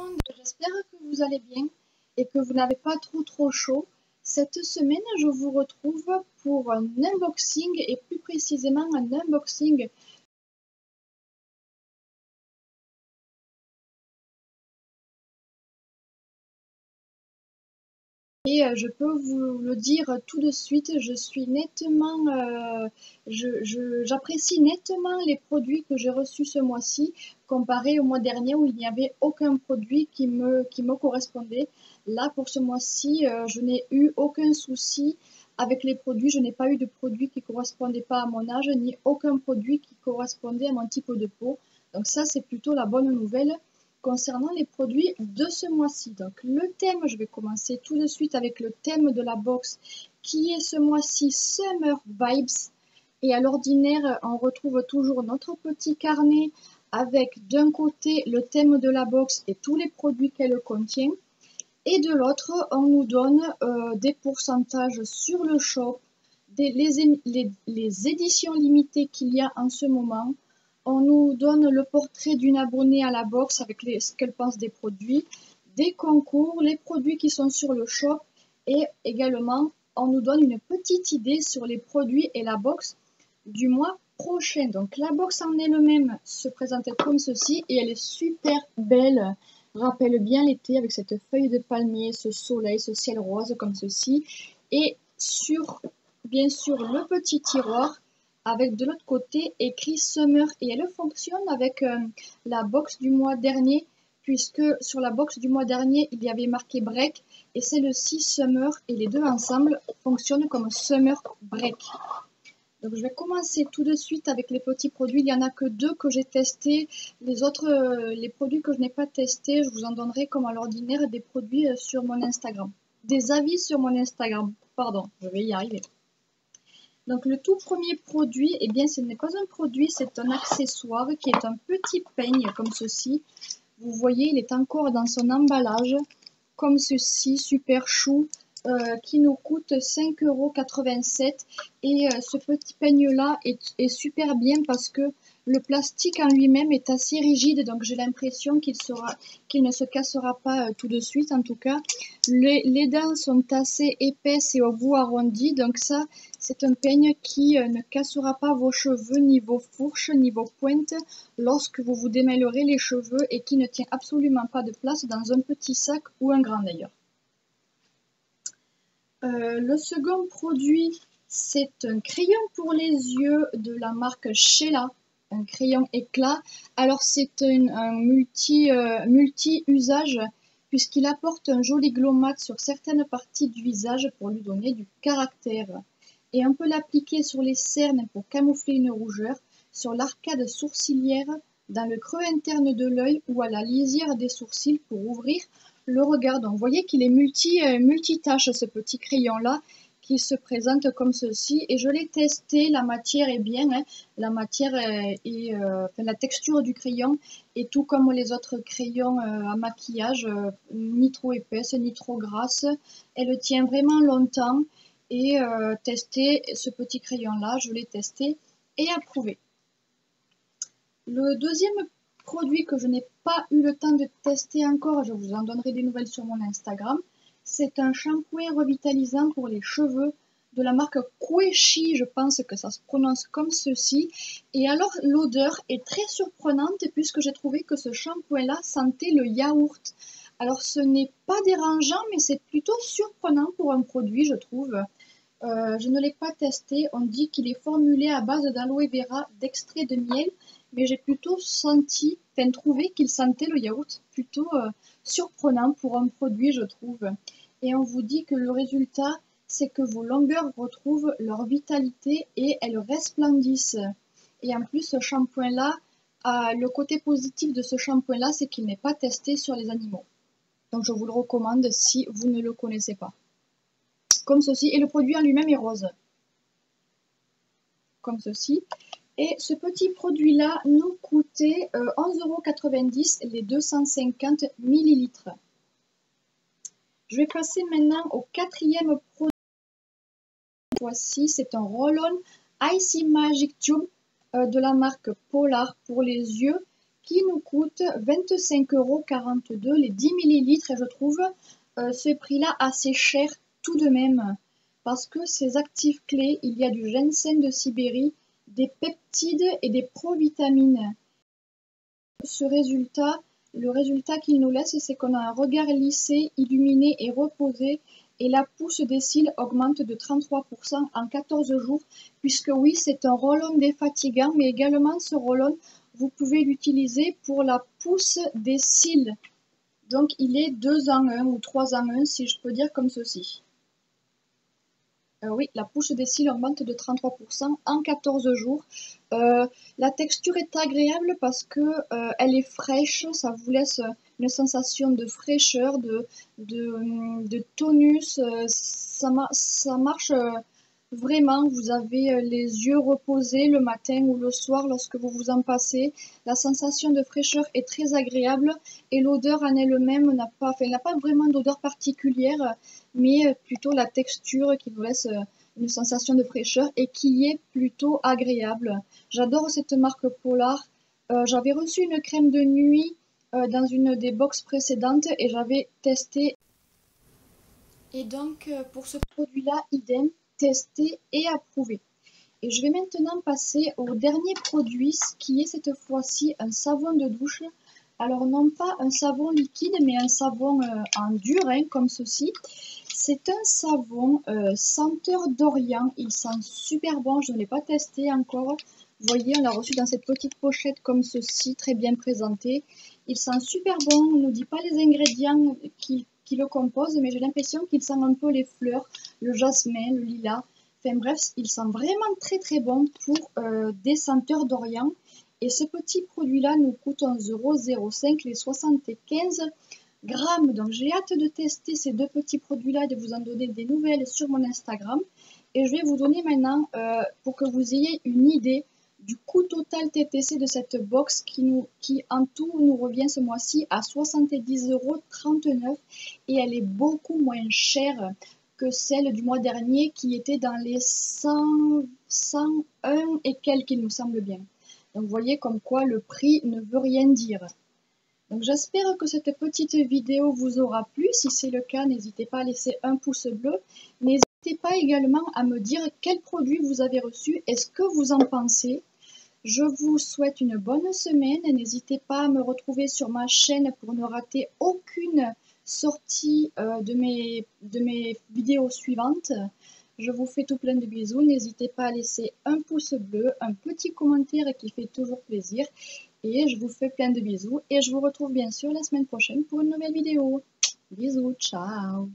monde, j'espère que vous allez bien et que vous n'avez pas trop chaud. Cette semaine, je vous retrouve pour un unboxing et plus précisément un unboxing et je peux vous le dire tout de suite, je suis nettement, j'apprécie nettement les produits que j'ai reçus ce mois-ci comparé au mois dernier où il n'y avait aucun produit qui me correspondait. Là, pour ce mois-ci, je n'ai eu aucun souci avec les produits. Je n'ai pas eu de produits qui ne correspondaient pas à mon âge, ni aucun produit qui correspondait à mon type de peau. Donc ça, c'est plutôt la bonne nouvelle concernant les produits de ce mois-ci. Donc le thème, je vais commencer tout de suite avec le thème de la box qui est ce mois-ci Summer Vibes. Et à l'ordinaire, on retrouve toujours notre petit carnet avec d'un côté le thème de la box et tous les produits qu'elle contient. Et de l'autre, on nous donne des pourcentages sur le shop, les éditions limitées qu'il y a en ce moment. On nous donne le portrait d'une abonnée à la box avec ce qu'elle pense des produits, des concours, les produits qui sont sur le shop et également on nous donne une petite idée sur les produits et la box du mois prochain. Donc la box en elle-même se présente comme ceci et elle est super belle. Rappelle bien l'été avec cette feuille de palmier, ce soleil, ce ciel rose comme ceci. Et sur, bien sûr, le petit tiroir avec de l'autre côté écrit Summer. Et elle fonctionne avec la box du mois dernier, puisque sur la box du mois dernier, il y avait marqué Break et celle-ci Summer. Et les deux ensemble fonctionnent comme Summer Break. Donc je vais commencer tout de suite avec les petits produits. Il n'y en a que deux que j'ai testés. Les autres, les produits que je n'ai pas testés, je vous en donnerai comme à l'ordinaire des produits sur mon Instagram. Des avis sur mon Instagram. Pardon, je vais y arriver. Donc le tout premier produit, eh bien ce n'est pas un produit, c'est un accessoire qui est un petit peigne comme ceci. Vous voyez, il est encore dans son emballage comme ceci, super chou. Qui nous coûte 5,87 € et ce petit peigne là est super bien parce que le plastique en lui-même est assez rigide, donc j'ai l'impression qu'il ne se cassera pas tout de suite. En tout cas, les dents sont assez épaisses et au bout arrondi, donc ça c'est un peigne qui ne cassera pas vos cheveux ni vos fourches ni vos pointes lorsque vous vous démêlerez les cheveux et qui ne tient absolument pas de place dans un petit sac ou un grand d'ailleurs. Le second produit, c'est un crayon pour les yeux de la marque Sheila, un crayon éclat. Alors c'est un multi-usage puisqu'il apporte un joli glow mat sur certaines parties du visage pour lui donner du caractère. Et on peut l'appliquer sur les cernes pour camoufler une rougeur, sur l'arcade sourcilière, dans le creux interne de l'œil ou à la lisière des sourcils pour ouvrir le regard. Donc vous voyez qu'il est multitâche ce petit crayon là qui se présente comme ceci et je l'ai testé, la matière est bien, hein. La matière la texture du crayon est tout comme les autres crayons à maquillage, ni trop épaisse ni trop grasse, elle tient vraiment longtemps et tester ce petit crayon là, je l'ai testé et approuvé. Le deuxième produit que je n'ai pas eu le temps de tester encore, je vous en donnerai des nouvelles sur mon Instagram, c'est un shampoing revitalisant pour les cheveux de la marque Queshi, je pense que ça se prononce comme ceci. Et alors l'odeur est très surprenante puisque j'ai trouvé que ce shampoing là sentait le yaourt. Alors ce n'est pas dérangeant mais c'est plutôt surprenant pour un produit je trouve. Je ne l'ai pas testé, on dit qu'il est formulé à base d'aloe vera, d'extrait de miel, mais j'ai plutôt trouvé qu'il sentait le yaourt, plutôt surprenant pour un produit je trouve. Et on vous dit que le résultat, c'est que vos longueurs retrouvent leur vitalité et elles resplendissent. Et en plus, ce shampoing-là, le côté positif de ce shampoing-là, c'est qu'il n'est pas testé sur les animaux. Donc je vous le recommande si vous ne le connaissez pas. Comme ceci, et le produit en lui-même est rose, comme ceci. Et ce petit produit-là nous coûtait 11,90 € les 250 ml. Je vais passer maintenant au quatrième produit. Voici, c'est un roll-on Icy Magic Tube de la marque Polar pour les yeux qui nous coûte 25,42 € les 10 millilitres. Et je trouve ce prix-là assez cher tout de même. Parce que ces actifs clés, il y a du ginseng de Sibérie, des peptides et des provitamines. Le résultat qu'il nous laisse, c'est qu'on a un regard lissé, illuminé et reposé, et la pousse des cils augmente de 33% en 14 jours, puisque oui, c'est un roll-on défatigant, mais également ce roll-on, vous pouvez l'utiliser pour la pousse des cils. Donc il est 2 en 1 ou 3 en 1, si je peux dire comme ceci. Oui, la pousse des cils augmente de 33% en 14 jours. La texture est agréable parce que elle est fraîche, ça vous laisse une sensation de fraîcheur, de tonus. Ça marche vraiment. Vous avez les yeux reposés le matin ou le soir lorsque vous vous en passez. La sensation de fraîcheur est très agréable et l'odeur en elle-même n'a pas vraiment d'odeur particulière, mais plutôt la texture qui vous laisse une sensation de fraîcheur et qui est plutôt agréable. J'adore cette marque Polar. J'avais reçu une crème de nuit dans une des box précédentes et j'avais testé. Et donc pour ce produit-là, idem, testé et approuvé. Et je vais maintenant passer au dernier produit, qui est cette fois-ci un savon de douche. Alors non pas un savon liquide, mais un savon en dur, comme ceci. C'est un savon senteur d'Orient. Il sent super bon, je ne l'ai pas testé encore. Vous voyez, on l'a reçu dans cette petite pochette comme ceci, très bien présenté. Il sent super bon, on ne nous dit pas les ingrédients qui le composent, mais j'ai l'impression qu'il sent un peu les fleurs, le jasmin, le lilas. Enfin bref, il sent vraiment très très bon pour des senteurs d'Orient. Et ce petit produit-là nous coûte 11,05 € les 75 grammes. Donc j'ai hâte de tester ces deux petits produits-là et de vous en donner des nouvelles sur mon Instagram. Et je vais vous donner maintenant, pour que vous ayez une idée du coût total TTC de cette box qui en tout nous revient ce mois-ci à 70,39 € et elle est beaucoup moins chère que celle du mois dernier qui était dans les 101 et quelques, il me semble bien. Donc vous voyez comme quoi le prix ne veut rien dire. Donc j'espère que cette petite vidéo vous aura plu. Si c'est le cas, n'hésitez pas à laisser un pouce bleu. N'hésitez pas également à me dire quel produit vous avez reçu et ce que vous en pensez. Je vous souhaite une bonne semaine. N'hésitez pas à me retrouver sur ma chaîne pour ne rater aucune sortie de mes vidéos suivantes. Je vous fais tout plein de bisous. N'hésitez pas à laisser un pouce bleu, un petit commentaire qui fait toujours plaisir. Et je vous fais plein de bisous. Et je vous retrouve bien sûr la semaine prochaine pour une nouvelle vidéo. Bisous, ciao!